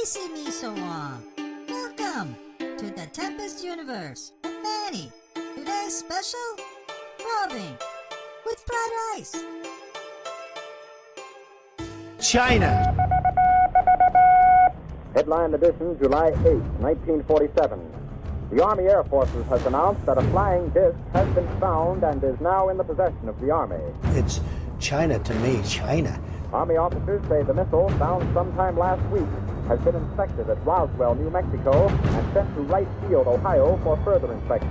see me so long. Welcome to the Tempest Universe. And Manny, today's special, Robin with fried rice. China. Headline edition, July 8, 1947. The Army Air Forces has announced that a flying disc has been found and is now in the possession of the Army. It's China to me, China. Army officers say the missile, found sometime last week, has been inspected at Roswell, New Mexico, and sent to Wright Field, Ohio, for further inspection.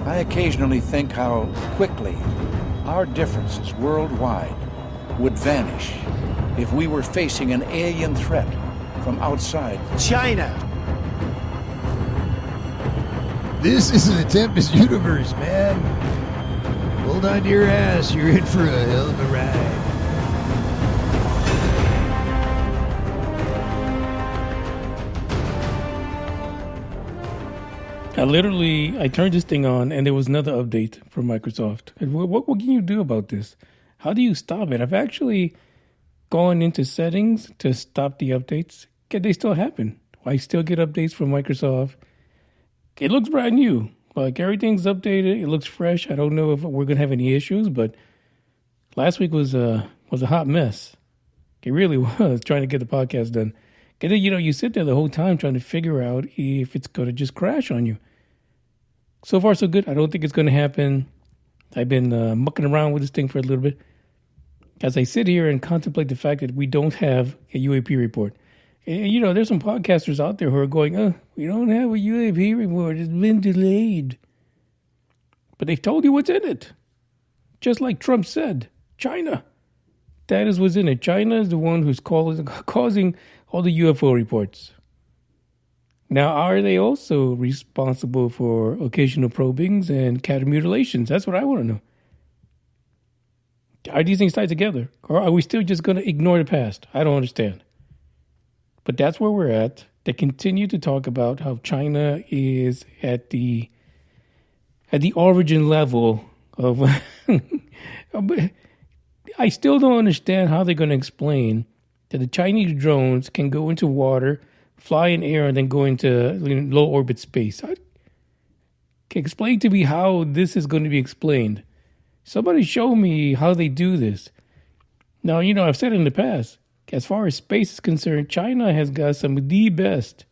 I occasionally think how quickly our differences worldwide would vanish if we were facing an alien threat from outside. China. This is the Tempest Universe, man. Hold on to your ass. You're in for a hell of a ride. I turned this thing on and there was another update from Microsoft. And what can you do about this? How do you stop it? I've actually gone into settings to stop the updates. Can they still happen? I still get updates from Microsoft. It looks brand new. Like everything's updated. It looks fresh. I don't know if we're going to have any issues, but last week was a hot mess. It really was, trying to get the podcast done. And then, you sit there the whole time trying to figure out if it's going to just crash on you. So far, so good. I don't think it's going to happen. I've been mucking around with this thing for a little bit. As I sit here and contemplate the fact that we don't have a UAP report. And, there's some podcasters out there who are going, we don't have a UAP report. It's been delayed. But they've told you what's in it. Just like Trump said, China. That is what's in it. China is the one who's causing all the UFO reports. Now, are they also responsible for occasional probings and cat mutilations? That's what I want to know. Are these things tied together? Or are we still just going to ignore the past? I don't understand. But that's where we're at. They continue to talk about how China is at the origin level of... I still don't understand how they're going to explain that the Chinese drones can go into water, fly in air, and then go into low orbit space. Can explain to me how this is going to be explained. Somebody show me how they do this. Now, I've said in the past, as far as space is concerned, China has got some of the best,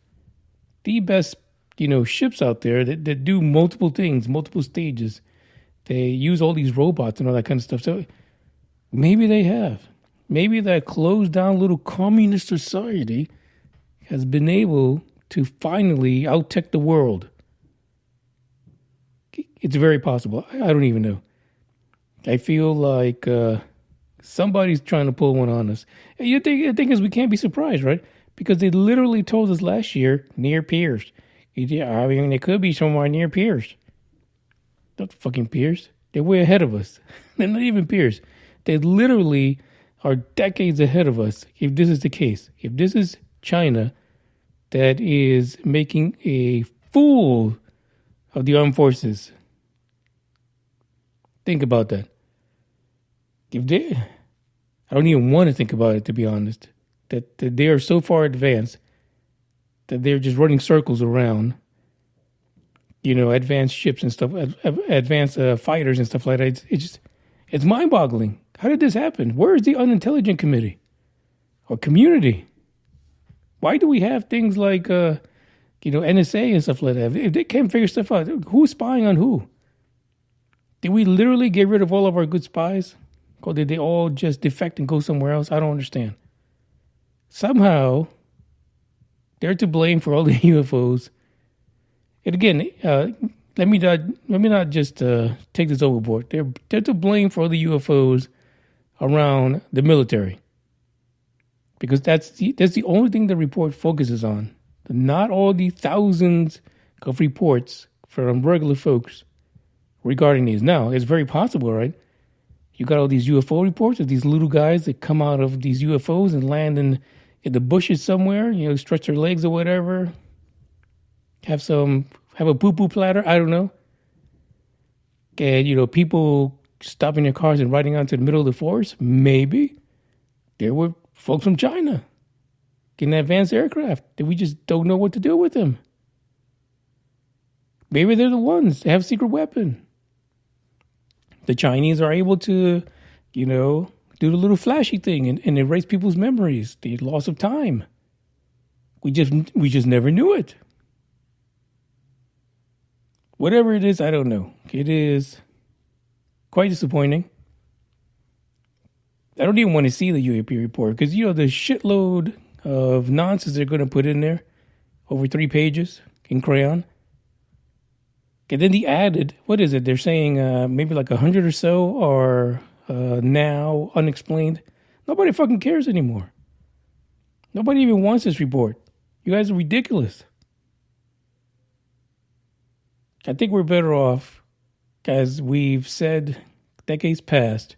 ships out there that do multiple things, multiple stages. They use all these robots and all that kind of stuff. So maybe they have. Maybe that closed down little communist society has been able to finally out-tech the world. It's very possible. I don't even know. I feel like somebody's trying to pull one on us. And the thing is, we can't be surprised, right? Because they literally told us last year, near peers. I mean, it could be somewhere near peers. Not fucking peers. They're way ahead of us. They're not even peers. They literally are decades ahead of us, if this is the case. If this is China that is making a fool of the armed forces. Think about that. I don't even want to think about it, to be honest. That they are so far advanced that they're just running circles around, advanced ships and stuff, advanced fighters and stuff like that. It's mind-boggling. How did this happen? Where is the unintelligent committee or community? Why do we have things like, NSA and stuff like that? If they can't figure stuff out, who's spying on who? Did we literally get rid of all of our good spies? Or did they all just defect and go somewhere else? I don't understand. Somehow, they're to blame for all the UFOs. And again, let me not just take this overboard. They're to blame for all the UFOs around the military, because that's the only thing the report focuses on. Not all the thousands of reports from regular folks regarding these. Now, it's very possible, right? You got all these UFO reports of these little guys that come out of these UFOs and land in the bushes somewhere, stretch their legs or whatever. Have a poo-poo platter, I don't know. And, people stopping their cars and riding out to the middle of the forest, maybe. There were folks from China. getting advanced aircraft that we just don't know what to do with them. Maybe they're the ones that have a secret weapon. The Chinese are able to, do the little flashy thing and erase people's memories, the loss of time. We just never knew it. Whatever it is, I don't know. It is quite disappointing. I don't even want to see the UAP report because, the shitload of nonsense they're going to put in there, over 3 pages in crayon. And then the added, what is it? They're saying maybe like 100 or so are now unexplained. Nobody fucking cares anymore. Nobody even wants this report. You guys are ridiculous. I think we're better off, as we've said decades past,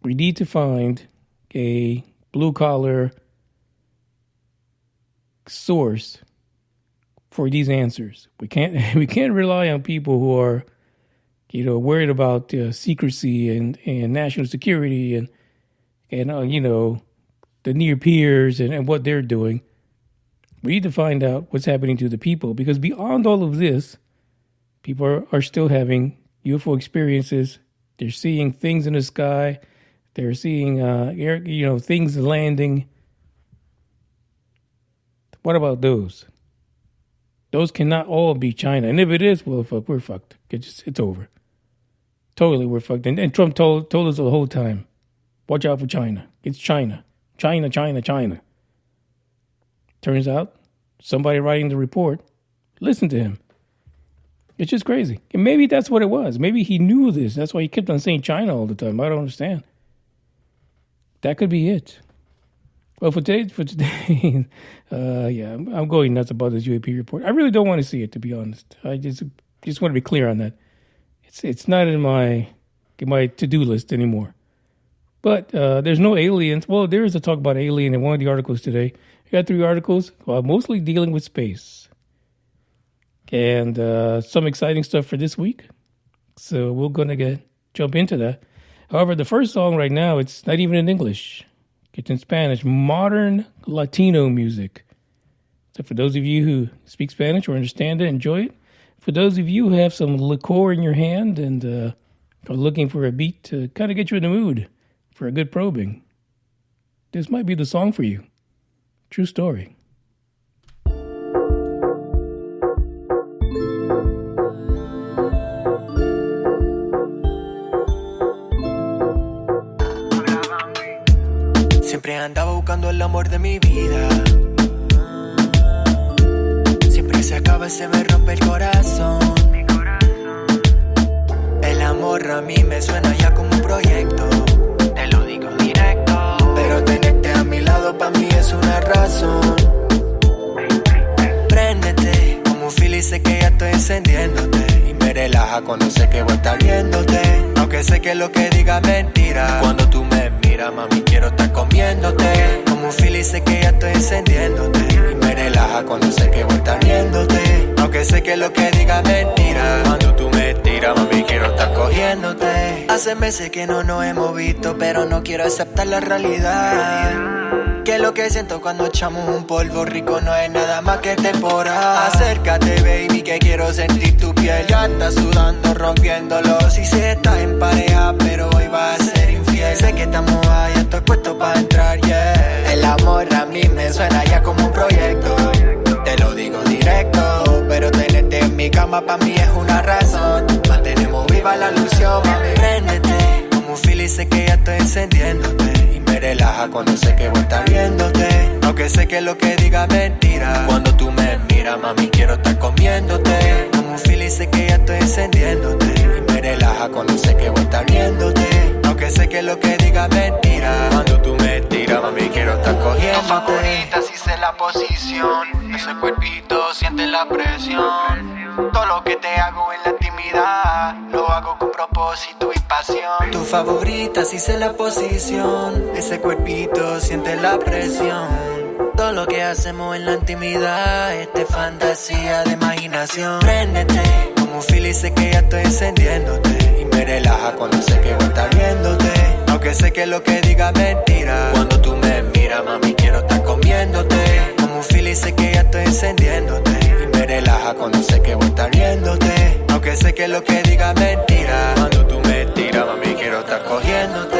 we need to find a blue-collar source for these answers. We can't rely on people who are, worried about secrecy and national security and the near peers and what they're doing. We need to find out what's happening to the people, because beyond all of this, people are still having UFO experiences. They're seeing things in the sky. They're seeing things landing. What about those? Those cannot all be China. And if it is, well, fuck, we're fucked. It's over. Totally, we're fucked. And Trump told us the whole time, watch out for China. It's China. China, China, China. Turns out, somebody writing the report listened to him. It's just crazy. And maybe that's what it was. Maybe he knew this. That's why he kept on saying China all the time. I don't understand. That could be it. Well, for today, I'm going nuts about this UAP report. I really don't want to see it, to be honest. I just want to be clear on that. It's not in my to-do list anymore. But there's no aliens. Well, there is a talk about alien in one of the articles today. I got 3 articles, mostly dealing with space. And some exciting stuff for this week. So we're going to jump into that. However, the first song right now, it's not even in English. It's in Spanish. Modern Latino music. So for those of you who speak Spanish or understand it, enjoy it. For those of you who have some liqueur in your hand and are looking for a beat to kind of get you in the mood for a good probing, this might be the song for you. True story. Siempre andaba buscando el amor de mi vida. Siempre se acaba y se me rompe el corazón. El amor a mí me suena ya como un proyecto. Te lo digo directo. Pero tenerte a mi lado pa' mí es una razón. Préndete, como un fili sé que ya estoy encendiéndote. Y me relaja cuando sé que voy a estar viéndote. Aunque sé que lo que diga es mentira. Cuando tú me miras, mami, quiero estar comiéndote. Como un fili sé que ya estoy encendiéndote. Y me relaja cuando sé que voy a estar viéndote. Aunque sé que lo que diga es mentira. Cuando tú me tiras, mami, quiero estar cogiéndote. Hace meses que no nos hemos visto, pero no quiero aceptar la realidad. Que lo que siento cuando echamos un polvo rico no es nada más que temporada. Acércate, baby, que quiero sentir tu piel. Ya estás sudando, rompiéndolo. Si se estás en pareja, pero hoy vas a ser infiel. Sé que estamos ahí, estoy puesto para entrar, yeah. El amor a mí me suena ya como un proyecto. Te lo digo directo. Pero tenerte en mi cama pa' mí es una razón. Mantenemos viva la ilusión, mami. Préndete, como un fili sé que ya estoy encendiéndote. Me relaja cuando sé que voy a estar viéndote. Aunque sé que lo que diga es mentira. Cuando tú me miras, mami, quiero estar comiéndote. Como un fili sé que ya estoy encendiéndote. Y me relaja cuando sé que voy a estar viéndote. Aunque sé que lo que diga es mentira. Cuando tú me tiras, mami, quiero estar cogiéndote. Favorita, si sé la posición. Ese cuerpito siente la presión. Todo lo que te hago en la intimidad lo hago con propósito y pasión. Tu favorita, si sé la posición. Ese cuerpito siente la presión. Todo lo que hacemos en la intimidad es de fantasía, de imaginación. Préndete, como un fili sé que ya estoy encendiéndote. Y me relaja cuando sé que voy a estar viéndote. Aunque sé que lo que diga es mentira. Cuando tú me miras, mami, quiero estar comiéndote. Como un fili sé que ya estoy encendiéndote. Y me relaja cuando sé que voy a estar riéndote. Aunque sé que lo que diga es mentira. Cuando tú me tiras, mami, quiero estar cogiéndote.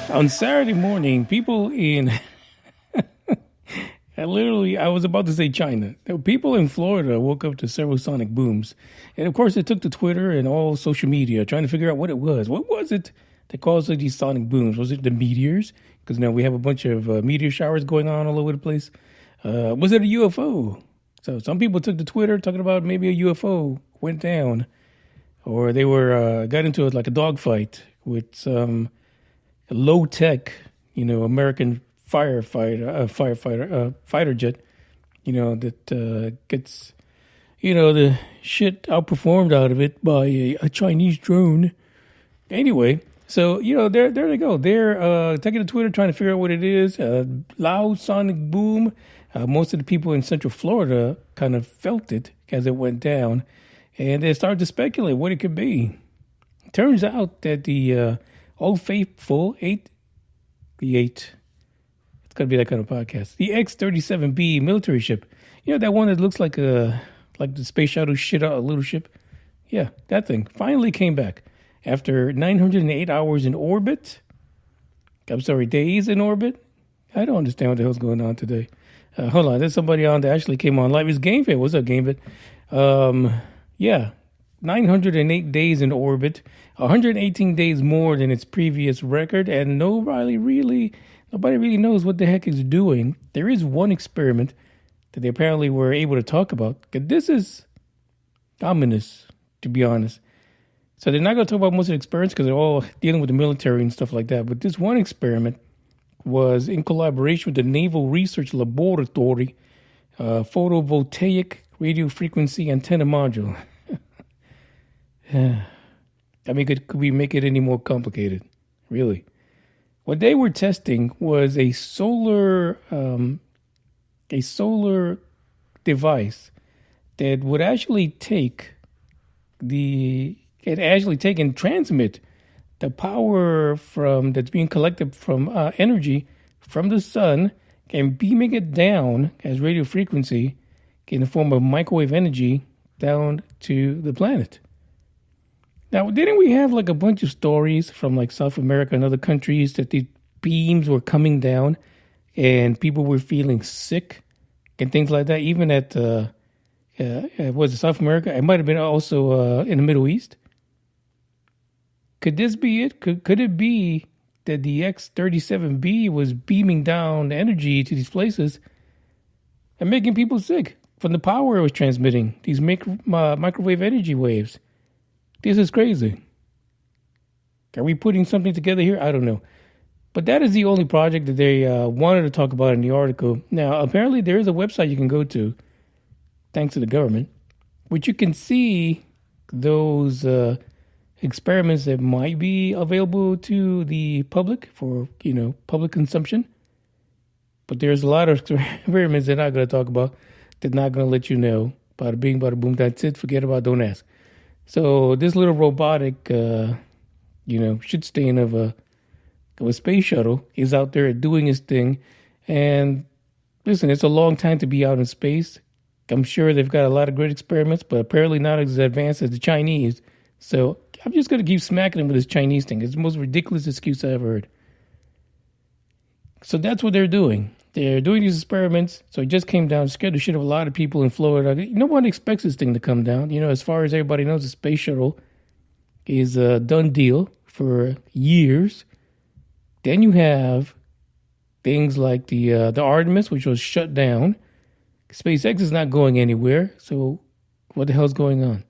On Saturday morning, people in I was about to say China. People in Florida woke up to several sonic booms. And of course, they took to Twitter and all social media trying to figure out what it was. What was it that caused these sonic booms? Was it the meteors? Because now we have a bunch of meteor showers going on all over the place. Was it a UFO? So some people took to Twitter talking about maybe a UFO went down. Or they got into like a dogfight with some low-tech, American fighter jet, that gets, the shit outperformed out of it by a Chinese drone. Anyway, so, there they go. They're taking to Twitter trying to figure out what it is. Loud sonic boom. Most of the people in Central Florida kind of felt it as it went down. And they started to speculate what it could be. Turns out that the Old Faithful it's going to be that kind of podcast. The X-37B military ship. That one that looks like the space shuttle shit out a little ship. Yeah, that thing finally came back after 908 hours in orbit. I'm sorry, days in orbit. I don't understand what the hell's going on today. Hold on, there's somebody on that actually came on live. It's GameFit. What's up, GameFit? Yeah, 908 days in orbit, 118 days more than its previous record, and nobody really knows what the heck it's doing. There is one experiment that they apparently were able to talk about. This is ominous, to be honest. So they're not going to talk about most of the experiments because they're all dealing with the military and stuff like that. But this one experiment was in collaboration with the Naval Research Laboratory, photovoltaic radio frequency antenna module. I mean, could we make it any more complicated? Really? What they were testing was a solar device that would actually take and transmit the power that's being collected from energy from the sun and beaming it down as radio frequency in the form of microwave energy down to the planet. Now, didn't we have like a bunch of stories from like South America and other countries that these beams were coming down and people were feeling sick and things like that? Even at, was it South America? It might have been also in the Middle East. Could this be it? Could it be that the X-37B was beaming down energy to these places and making people sick from the power it was transmitting, these microwave energy waves? This is crazy. Are we putting something together here? I don't know. But that is the only project that they wanted to talk about in the article. Now, apparently there is a website you can go to, thanks to the government, which you can see those experiments that might be available to the public for, public consumption. But there's a lot of experiments they're not going to talk about. They're not going to let you know. Bada bing, bada boom, that's it. Forget about it, don't ask. So this little robotic, shit stain of a space shuttle is out there doing his thing. And listen, it's a long time to be out in space. I'm sure they've got a lot of great experiments, but apparently not as advanced as the Chinese. So I'm just going to keep smacking them with this Chinese thing. It's the most ridiculous excuse I ever heard. So that's what they're doing. They're doing these experiments. So it just came down, scared the shit of a lot of people in Florida. No one expects this thing to come down. As far as everybody knows, the space shuttle is a done deal for years. Then you have things like the Artemis, which was shut down. SpaceX is not going anywhere, so what the hell's going on?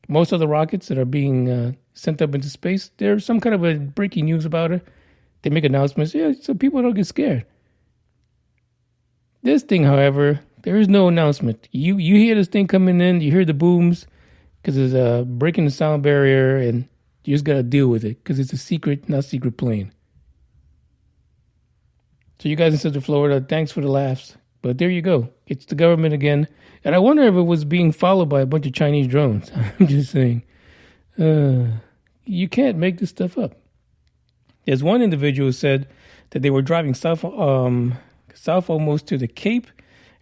Most of the rockets that are being sent up into space, there's some kind of a breaking news about it. They make announcements, so people don't get scared. This thing, however, there is no announcement. You hear this thing coming in, you hear the booms, because it's breaking the sound barrier, and you just got to deal with it, because it's a secret, not secret plane. So you guys in Central Florida, thanks for the laughs. But there you go. It's the government again. And I wonder if it was being followed by a bunch of Chinese drones. I'm just saying. You can't make this stuff up. There's one individual who said that they were driving south almost to the Cape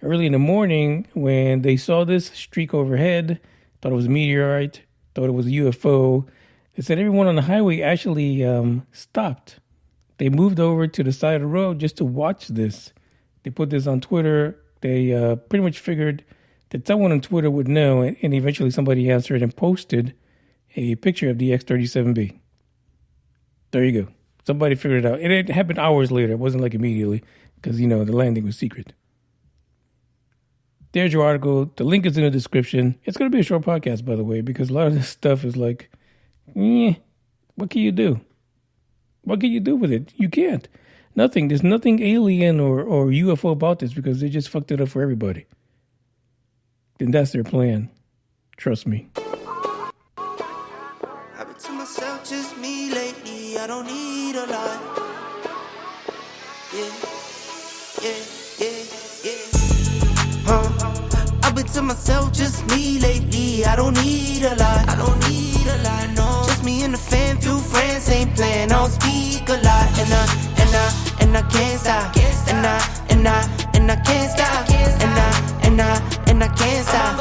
early in the morning when they saw this streak overhead, thought it was a meteorite, thought it was a UFO. They said everyone on the highway actually stopped. They moved over to the side of the road just to watch this. They put this on Twitter. They pretty much figured that someone on Twitter would know, and eventually somebody answered and posted a picture of the X-37B. There you go. Somebody figured it out. It happened hours later. It wasn't like immediately because, the landing was secret. There's your article. The link is in the description. It's going to be a short podcast, by the way, because a lot of this stuff is like, what can you do? What can you do with it? You can't. Nothing. There's nothing alien or UFO about this because they just fucked it up for everybody. Then that's their plan. Trust me. I've been to myself, just me lately. I don't need a lot. I've been to myself, just me lately. I don't need a lot. No. Just me and the fam, few friends ain't playing. I don't speak a lot, and I can't stop. And I can't stop. And I can't stop.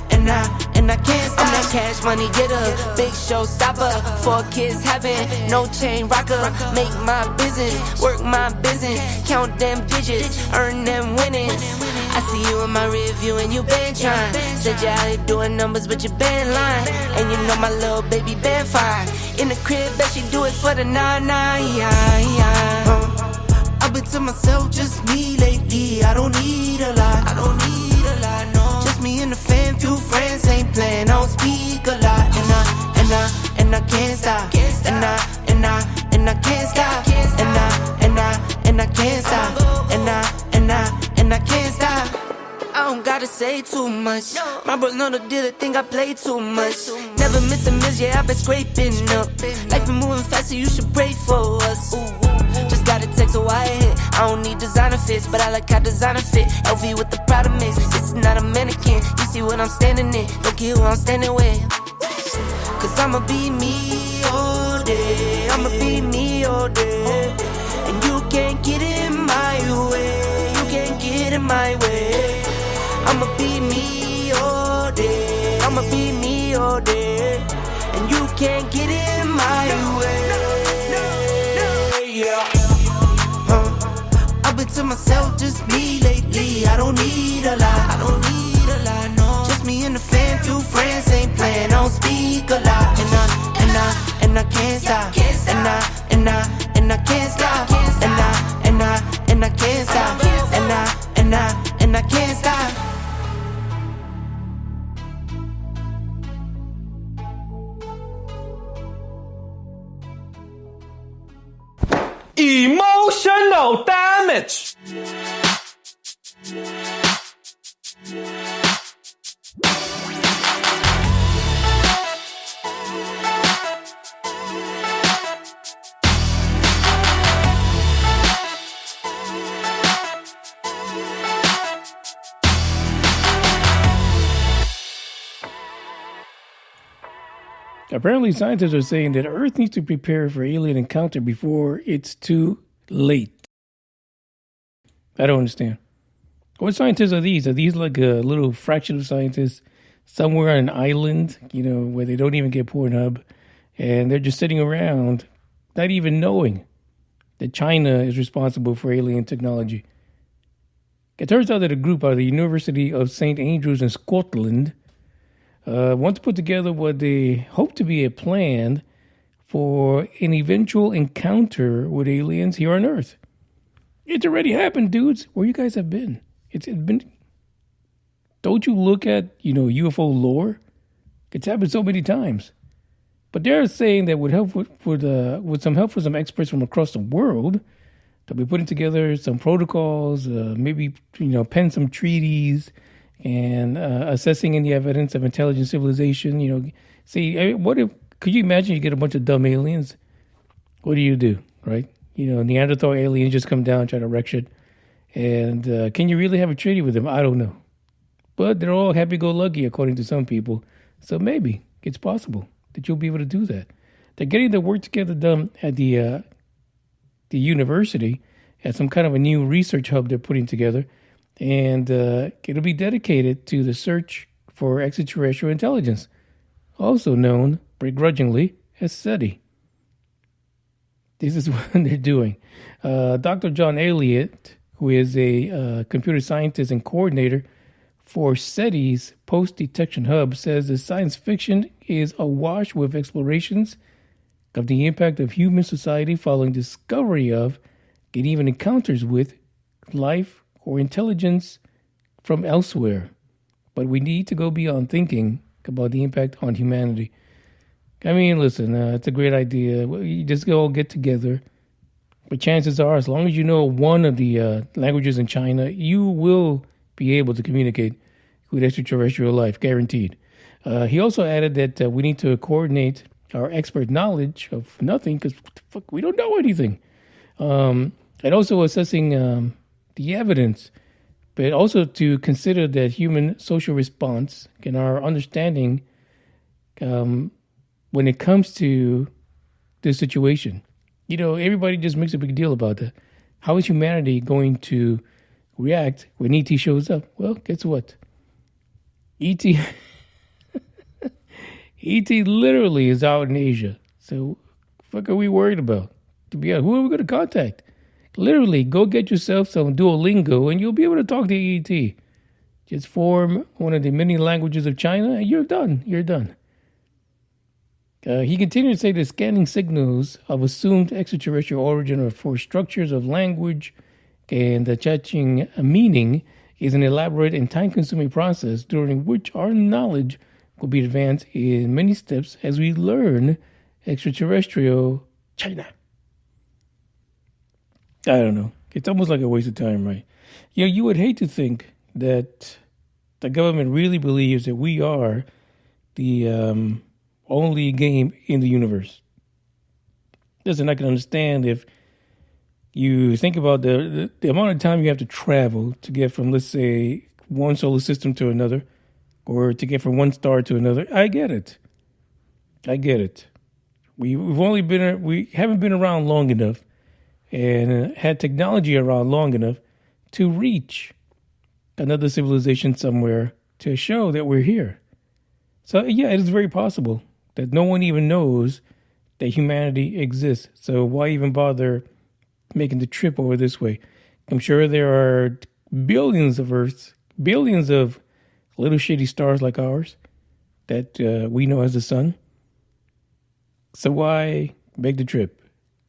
And I can't stop. I'm that cash money getter, big show stopper. 4 kids having no chain rocker. Make my business, work my business, count them digits, earn them winnings. I see you in my rear view and you been trying. Said you out here doing numbers but you been lying. And you know my little baby been fine. In the crib, bet she do it for the 9-9. I've been to myself, just me lately. I don't need a lot. No. Just me and the fam, few friends ain't playing. I don't speak a lot. And I can't stop. And I can't stop. And I can't stop. And I can't stop. I don't gotta say too much. My bros know the deal, they think I play too much. Never miss a miss, yeah, I've been scraping up. Life been moving faster, you should pray for us. Just got a text, so I hit. I don't need designer fits, but I like how designer fit. LV with the Prada mix, this is not a mannequin. You see what I'm standing in, don't care who I'm standing with. Cause I'ma be me all day. I'ma be me all day. And you can't get in my way. You can't get in my way. I'ma be me all day. I'ma be me all day. And you can't get in my way. Yeah. I've been to myself, just me lately. I don't need a lot. No. Just me and the fam, few friends ain't playing. I don't speak a lot. And I can't stop. And I can't stop. And I can't stop. And I can't stop. Emotional damage. Apparently, scientists are saying that Earth needs to prepare for alien encounter before it's too late. I don't understand. What scientists are these? Are these like a little fraction of scientists somewhere on an island, where they don't even get Pornhub, and they're just sitting around not even knowing that China is responsible for alien technology? It turns out that a group out of the University of St. Andrews in Scotland want to put together what they hope to be a plan for an eventual encounter with aliens here on Earth. It's already happened, dudes. Where you guys have been? It's been. Don't you look at UFO lore? It's happened so many times. But they're saying that with help with some help from some experts from across the world, they'll be putting together some protocols, maybe pen some treaties, and assessing any evidence of intelligent civilization. See, what if? Could you imagine you get a bunch of dumb aliens? What do? Right? Neanderthal aliens just come down and try to wreck shit. And can you really have a treaty with them? I don't know. But they're all happy-go-lucky, according to some people. So maybe it's possible that you'll be able to do that. They're getting the work together done at the university at some kind of a new research hub they're putting together. And it'll be dedicated to the search for extraterrestrial intelligence, also known, begrudgingly, as SETI. This is what they're doing. Dr. John Elliott, who is a computer scientist and coordinator for SETI's post-detection hub, says the science fiction is awash with explorations of the impact of human society following discovery of and even encounters with life or intelligence from elsewhere. But we need to go beyond thinking about the impact on humanity. I mean, listen, it's a great idea. You just all get together. But chances are, as long as you know one of the languages in China, you will be able to communicate with extraterrestrial life, guaranteed. He also added that we need to coordinate our expert knowledge of nothing, because we don't know anything. And also assessing the evidence, but also to consider that human social response and our understanding when it comes to this situation. Everybody just makes a big deal about that. How is humanity going to react when ET shows up? Well, guess what? ET literally is out in Asia. So what are we worried about? Who are we going to contact? Literally, go get yourself some Duolingo and you'll be able to talk to ET. Just form one of the many languages of China and you're done. You're done. He continued to say the scanning signals of assumed extraterrestrial origin are for structures of language, and the judging a meaning is an elaborate and time-consuming process during which our knowledge will be advanced in many steps as we learn extraterrestrial China. I don't know. It's almost like a waste of time, right? You would hate to think that the government really believes that we are the only game in the universe. Listen, I can understand if you think about the amount of time you have to travel to get from, let's say, one solar system to another, or to get from one star to another. I get it. We haven't been around long enough and had technology around long enough to reach another civilization somewhere to show that we're here. So yeah, it is very possible that no one even knows that humanity exists. So why even bother making the trip over this way? I'm sure there are billions of Earths, billions of little shitty stars like ours that we know as the sun. So why make the trip?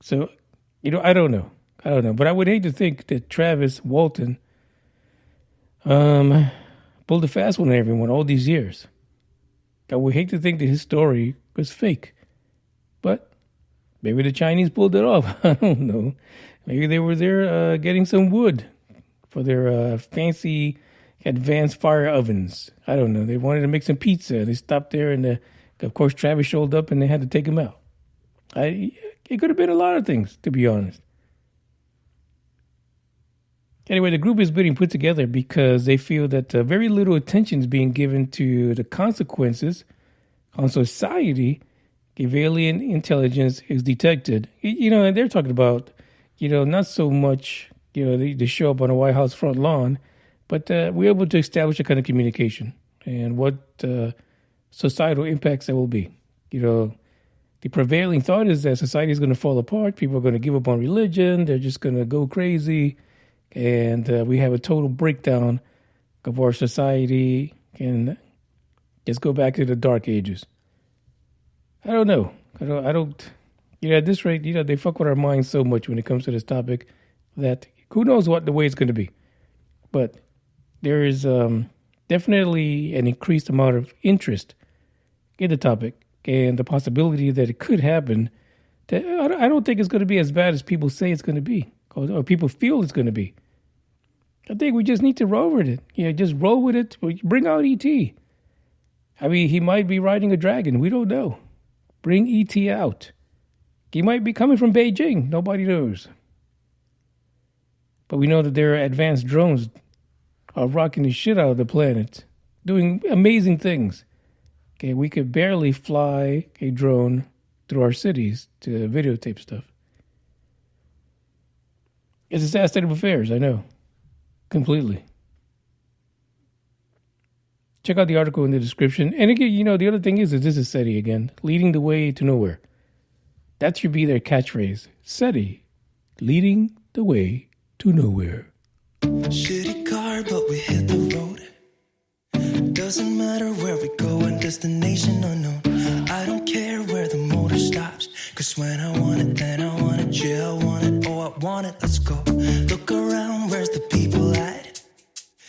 So, I don't know. But I would hate to think that Travis Walton pulled a fast one on everyone all these years. I would hate to think that his story was fake. But maybe the Chinese pulled it off. I don't know. Maybe they were there getting some wood for their fancy advanced fire ovens. I don't know. They wanted to make some pizza. They stopped there and, of course, Travis showed up and they had to take him out. It could have been a lot of things, to be honest. Anyway, the group is being put together because they feel that very little attention is being given to the consequences on society if alien intelligence is detected. And they're talking about, not so much, they show up on a White House front lawn, but we're able to establish a kind of communication and what societal impacts there will be. The prevailing thought is that society is going to fall apart. People are going to give up on religion. They're just going to go crazy. And we have a total breakdown of our society and just go back to the dark ages. I don't know. I don't, at this rate, they fuck with our minds so much when it comes to this topic that Who knows what the way it's going to be? But there is definitely an increased amount of interest in the topic and the possibility that it could happen. That I don't think it's going to be as bad as people say it's going to be, or people feel it's going to be. I think we just need to roll with it. Just roll with it. Bring out E.T. I mean, he might be riding a dragon. We don't know. Bring E.T. out. He might be coming from Beijing. Nobody knows. But we know that there are advanced drones are rocking the shit out of the planet, doing amazing things. Okay, we could barely fly a drone through our cities to videotape stuff. It's a sad state of affairs, I know. Completely. Check out the article in the description. And again, the other thing is that this is SETI again, leading the way to nowhere. That should be their catchphrase. SETI, leading the way to nowhere. Shitty car, but we hit the road. Doesn't matter where we go and destination unknown. I don't care where the motor stops. Cause when I want it, then I want it. Yeah, I want it, oh, I want it, let's go. Look around, where's the people at?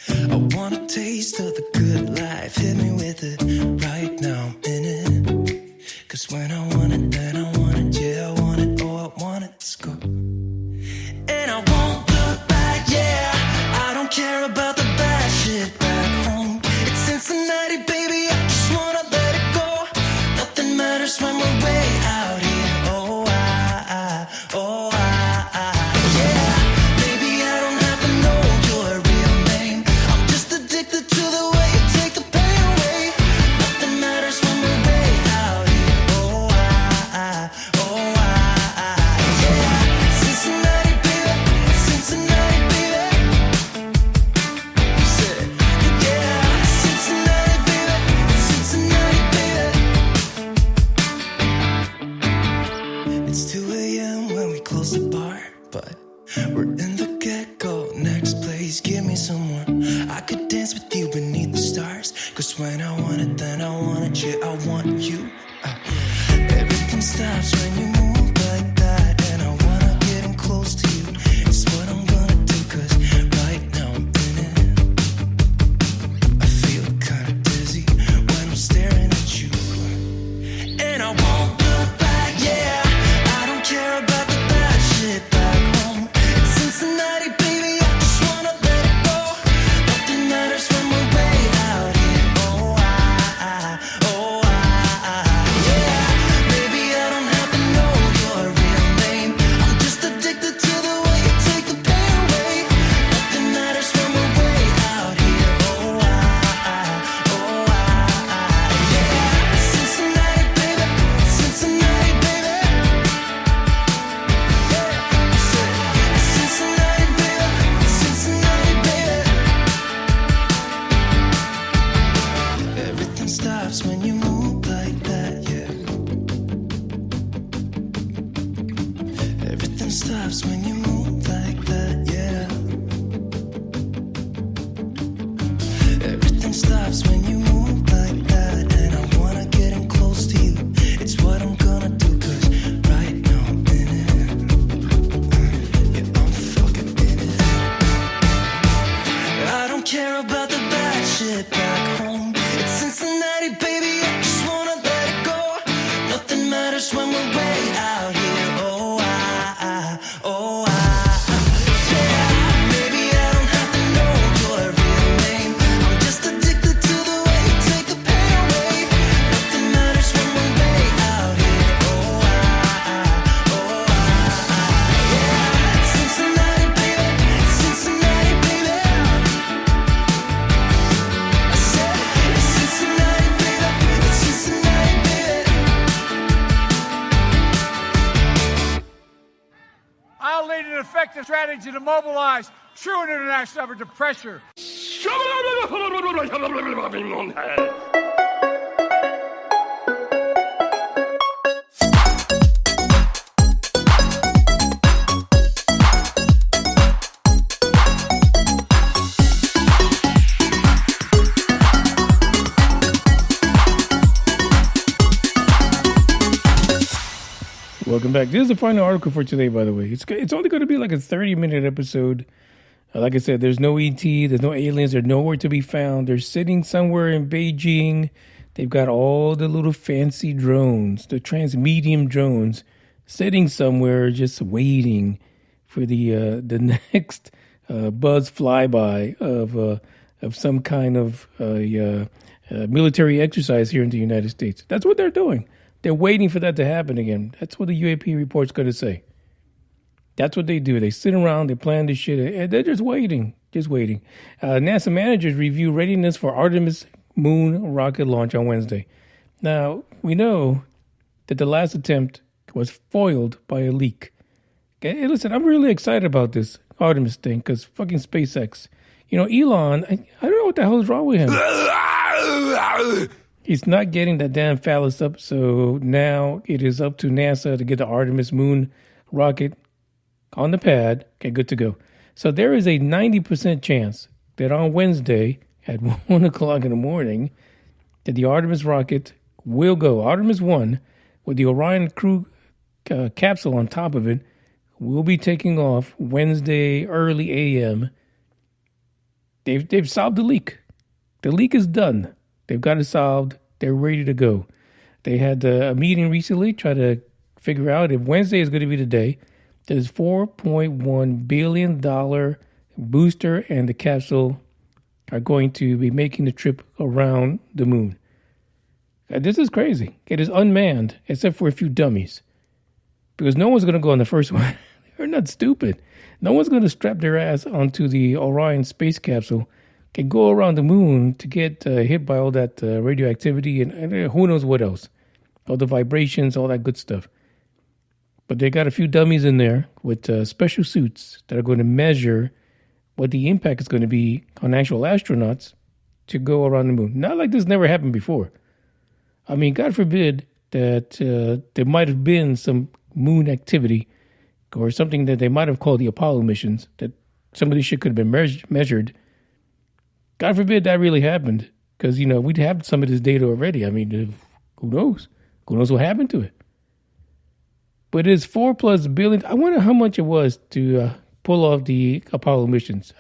I want a taste of the good life. Hit me with it, right now I'm in it. Cause when I want it, then I want it. Yeah, I want it, oh, I want it, let's go. And I won't look back, yeah. I don't care about the bad shit back home. It's Cincinnati, baby, I just wanna let it go. Nothing matters when we're way out here. Yeah. Baby, I don't have to know your real name. I'm just addicted to the way you take the pain away. Nothing matters when we're way out here. Yeah. Cincinnati, baby, Cincinnati, baby. You said it. Yeah, Cincinnati, baby, Cincinnati, baby. It's 2 a.m. when we close the bar, but we're in the get-go. Next place, give me some more. I could dance with you beneath the stars. Cause when I want it, then I want it. Yeah, I want you. Everything stops when you move like that. And I wanna get in close to you. It's what I'm gonna do. Cause right now I'm in it. I feel kinda dizzy when I'm staring at you. And I won't look back, yeah. I don't care about the bad shit back home. It's Cincinnati, baby, I just wanna let it go. Nothing matters when we're way out here. Yeah. Baby, I don't have to know your real name. I'm just addicted to the way you take the pain away. Nothing matters when we're way out here. Yeah. Cincinnati, baby, Cincinnati, baby. Cincinnati, baby, Cincinnati, baby. Everything stops when you move like that, yeah. Everything stops when you move like that, yeah. Everything stops when you move like that. And I wanna get in close to you. It's what I'm gonna do. Cause right now I'm in it. Yeah, I'm fucking in it. I don't care about the bad shit back home. It's Cincinnati, baby, I just wanna let it go. Nothing matters when we're way out here. Yeah. Maybe I don't have to know your real name. I'm just addicted to the way you take the pain away. Nothing matters when we're way out here. Yeah. Cincinnati, baby, Cincinnati, baby. I said, Cincinnati, baby, Cincinnati, baby. I'll lead an effective strategy to mobilize true international effort to pressure. welcome back. This is the final article for today, by the way. It's only going to be like a 30-minute episode. Like I said, there's no ET, there's no aliens, they're nowhere to be found. They're sitting somewhere in Beijing. They've got all the little fancy drones, the transmedium drones, sitting somewhere just waiting for the next buzz flyby of some kind of military exercise here in the United States. That's what they're doing. They're waiting for that to happen again. That's what the UAP report's going to say. That's what they do. They sit around, they plan this shit, and they're just waiting, NASA managers review readiness for Artemis moon rocket launch on Wednesday. Now, we know that the last attempt was foiled by a leak. Okay, listen, I'm really excited about this Artemis thing because fucking SpaceX. You know, Elon, I don't know what the hell is wrong with him. He's not getting that damn phallus up, so now it is up to NASA to get the Artemis moon rocket on the pad. Okay, good to go. So there is a 90% chance that on Wednesday at 1 o'clock in the morning that the Artemis rocket will go. Artemis 1 with the Orion crew capsule on top of it will be taking off Wednesday early a.m. They've solved the leak. The leak is done. They've got it solved. They're ready to go. They had a meeting recently, try to figure out if Wednesday is going to be the day. There's $4.1 billion booster and the capsule are going to be making the trip around the moon. This is crazy. It is unmanned, except for a few dummies. Because no one's going to go on the first one. They're not stupid. No one's going to strap their ass onto the Orion space capsule can go around the moon to get hit by all that radioactivity and who knows what else. All the vibrations, all that good stuff. But they got a few dummies in there with special suits that are going to measure what the impact is going to be on actual astronauts to go around the moon. Not like this never happened before. I mean, God forbid that there might have been some moon activity or something that they might have called the Apollo missions, that some of this shit could have been measured. God forbid that really happened, because, you know, we'd have some of this data already. I mean, who knows? Who knows what happened to it? But it's $4+ billion. I wonder how much it was to pull off the Apollo missions.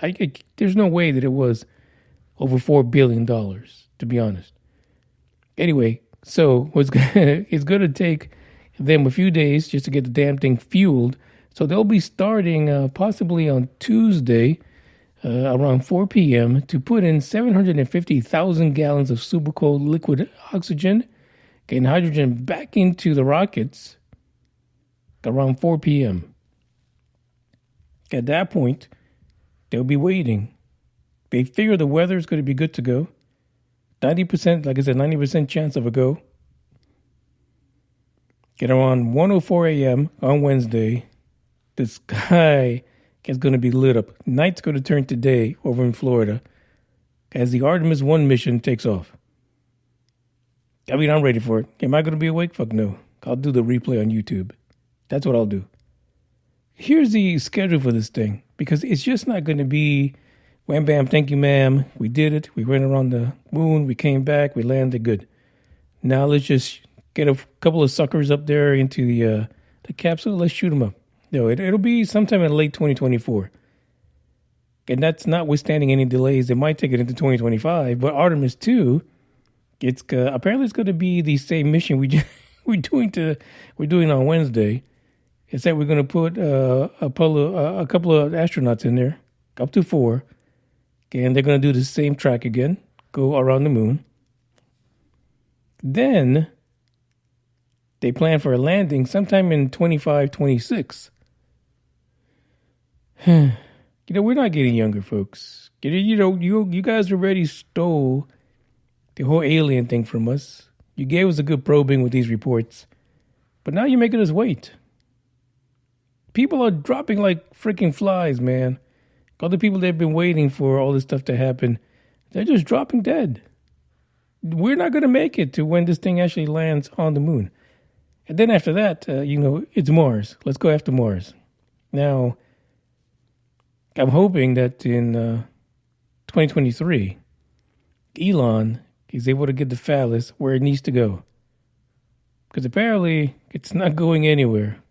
There's no way that it was over $4 billion, to be honest. Anyway, so it's going to take them a few days just to get the damn thing fueled. So they'll be starting possibly on Tuesday around 4 p.m. to put in 750,000 gallons of super cold liquid oxygen and hydrogen back into the rockets around 4 p.m. At that point, they'll be waiting. They figure the weather is going to be good to go. 90%, like I said, 90% chance of a go. Get around 1:04 a.m. on Wednesday. The sky is going to be lit up. Night's going to turn to day over in Florida as the Artemis 1 mission takes off. I mean, I'm ready for it. Am I going to be awake? Fuck no. I'll do the replay on YouTube. That's what I'll do. Here's the schedule for this thing, because it's just not going to be wham bam, thank you ma'am, we did it, we went around the moon, we came back, we landed good. Now let's just get a couple of suckers up there into the capsule, let's shoot them up. No, it'll be sometime in late 2024. And that's notwithstanding any delays. It might take it into 2025, but Artemis 2, apparently it's going to be the same mission we're doing on Wednesday. It's that we're going to put a couple of astronauts in there, up to 4, and they're going to do the same track again, go around the moon. Then they plan for a landing sometime in 25, 26. You know, we're not getting younger, folks. You know, you guys already stole the whole alien thing from us. You gave us a good probing with these reports, but now you're making us wait. People are dropping like freaking flies, man. All the people that have been waiting for all this stuff to happen, they're just dropping dead. We're not going to make it to when this thing actually lands on the moon. And then after that, it's Mars. Let's go after Mars. Now, I'm hoping that in 2023, Elon is able to get the phallus where it needs to go. Because apparently it's not going anywhere.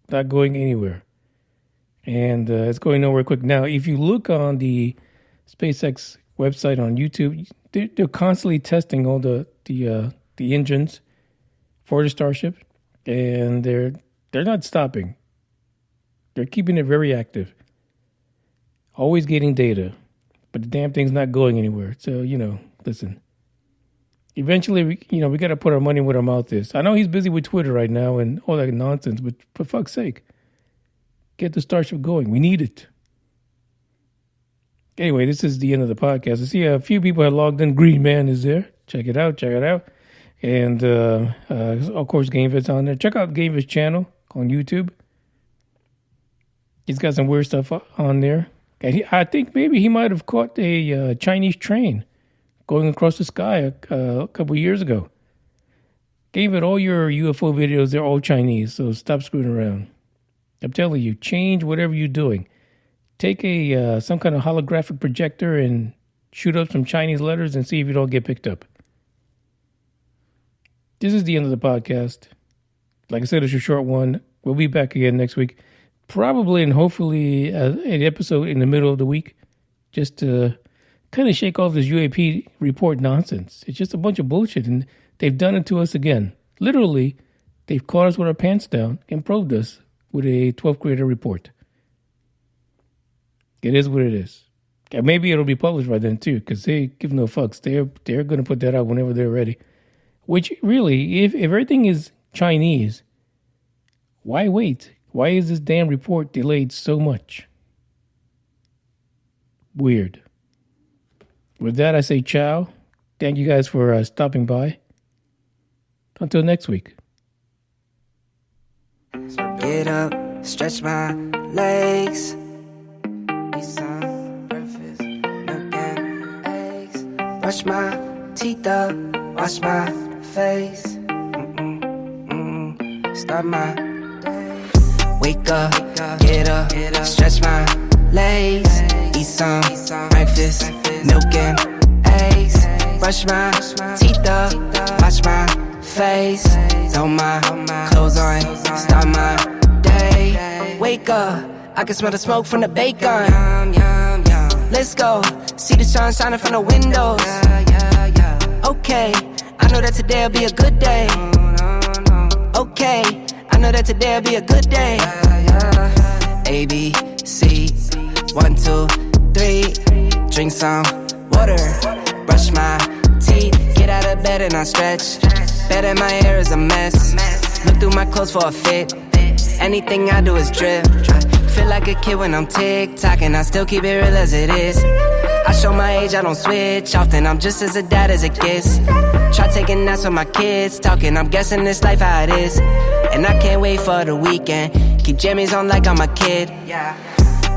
not going anywhere. And it's going nowhere quick. Now, if you look on the SpaceX website on YouTube, they're constantly testing all the engines for the Starship, and they're not stopping. They're keeping it very active. Always getting data, but the damn thing's not going anywhere. So, listen. Eventually, we got to put our money where our mouth is. I know he's busy with Twitter right now and all that nonsense, but for fuck's sake, get the Starship going. We need it. Anyway, this is the end of the podcast. I see a few people have logged in. Green Man is there. Check it out. And, of course, GameVid's on there. Check out GameVid's channel on YouTube. He's got some weird stuff on there. And I think maybe he might have caught a Chinese train going across the sky a couple years ago. GameVid, all your UFO videos, they're all Chinese, so stop screwing around. I'm telling you, change whatever you're doing. Take some kind of holographic projector and shoot up some Chinese letters and see if you don't get picked up. This is the end of the podcast. Like I said, it's a short one. We'll be back again next week. Probably and hopefully an episode in the middle of the week. Just to kind of shake off this UAP report nonsense. It's just a bunch of bullshit. And they've done it to us again. Literally, they've caught us with our pants down and probed us with a 12th grader report. It is what it is. And maybe it'll be published by then too, because they give no fucks. They're going to put that out whenever they're ready. Which really, if everything is Chinese, why wait? Why is this damn report delayed so much? Weird. With that, I say ciao. Thank you guys for stopping by. Until next week. So get up, stretch my legs. Eat some breakfast, milk and eggs. Brush my teeth up, wash my face. Start my day. Wake up, get up, stretch my legs. Eat some breakfast, milk and eggs. Brush my teeth up, wash my face. Throw my clothes on, start my day. Wake up, I can smell the smoke from the bacon. Let's go, see the sun shining from the windows. Okay, I know that today'll be a good day. Okay, I know that today'll be a good day. A, B, C, 1, 2, 3. Drink some water, brush my teeth. Get out of bed and I stretch. Bed in my hair is a mess. Look through my clothes for a fit. Anything I do is drip. Feel like a kid when I'm tick-tocking. I still keep it real as it is. I show my age, I don't switch often. I'm just as a dad as it gets. Try taking naps with my kids talking. I'm guessing this life how it is. And I can't wait for the weekend. Keep jammies on like I'm a kid.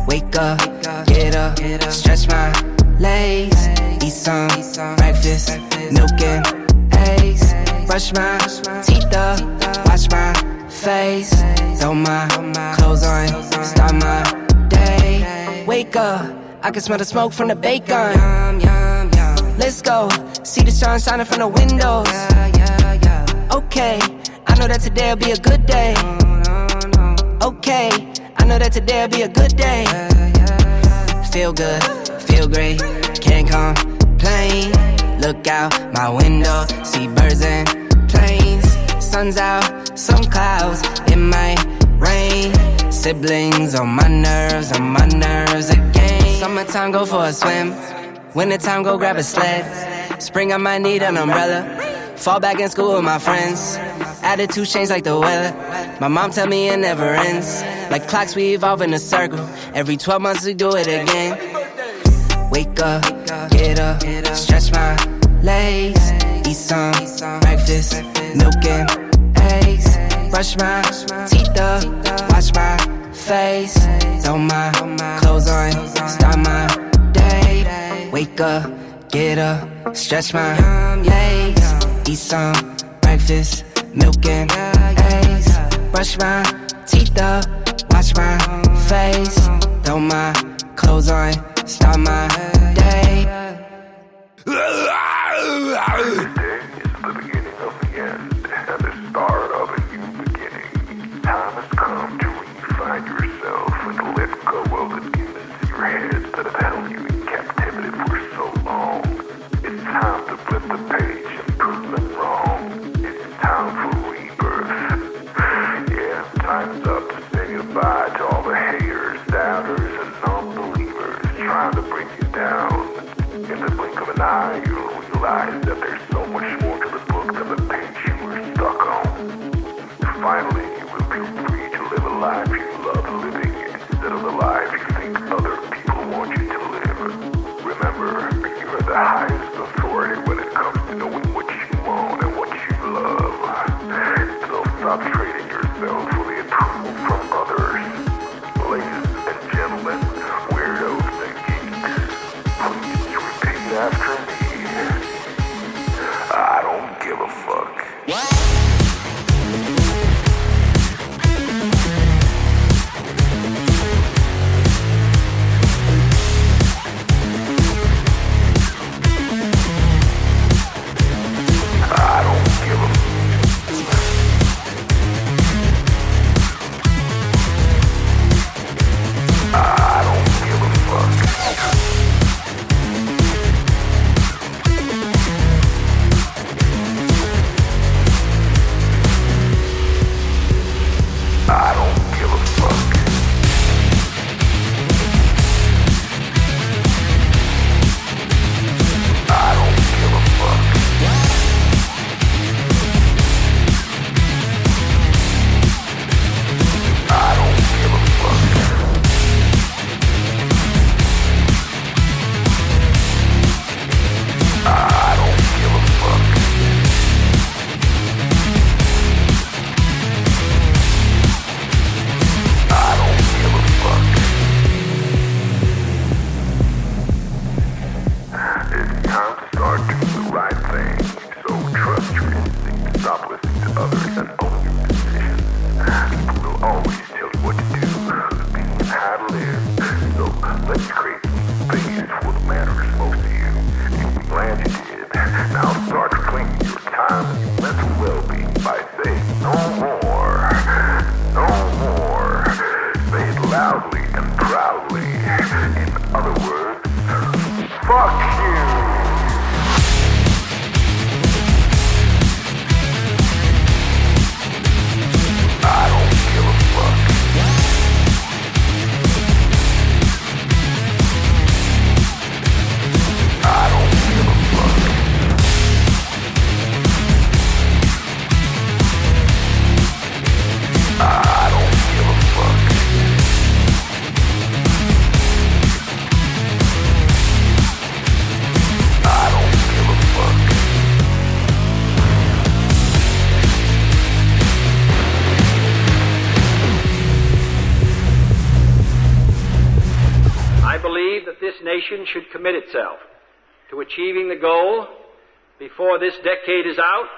Wake up, get up, stretch my legs. Eat some breakfast, milk and eggs. Brush my teeth up, wash my face. Throw my clothes on, start my day. Wake up, I can smell the smoke from the bacon. Let's go, see the sun shining from the windows. Okay, I know that today'll be a good day. Okay, I know that today'll be a good day. Feel good, feel great, can't complain. Look out my window, see birds and planes. Sun's out, some clouds, it might rain. Siblings on my nerves again. Summertime, go for a swim. Wintertime, go grab a sled. Spring, I might need an umbrella. Fall back in school with my friends. Attitude change like the weather. My mom tell me it never ends. Like clocks, we evolve in a circle. Every 12 months we do it again. Wake up, get up, stretch my legs. Eat some breakfast, milk and eggs. Brush my teeth up, wash my face. Throw my clothes on, start my day. Wake up, get up, stretch my legs. Eat some breakfast, milk and eggs. Brush my teeth up, wash my face. Throw my clothes on, start my day. Every day is the beginning of the end, and the start of a new beginning. Time has come to your heads that have held you in captivity for so long. It's time to flip the page and prove them wrong. It's time for rebirth. Yeah, time's up to say goodbye to all the haters, doubters, and non-believers trying to bring you down. In the blink of an eye, you'll realize that there's so much more to the book than the page you were stuck on. Finally, you will feel free to live a life you love living instead of the life you think other people want you to live. Remember, you are the highest authority when it comes to knowing what you want and what you love. So stop trading yourself for the approval from others. Ladies and gentlemen, weirdos and geeks, please repeat after me. I don't give a fuck. Should commit itself to achieving the goal before this decade is out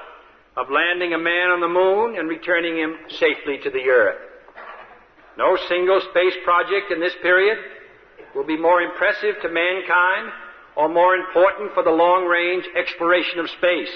of landing a man on the moon and returning him safely to the earth. No single space project in this period will be more impressive to mankind or more important for the long-range exploration of space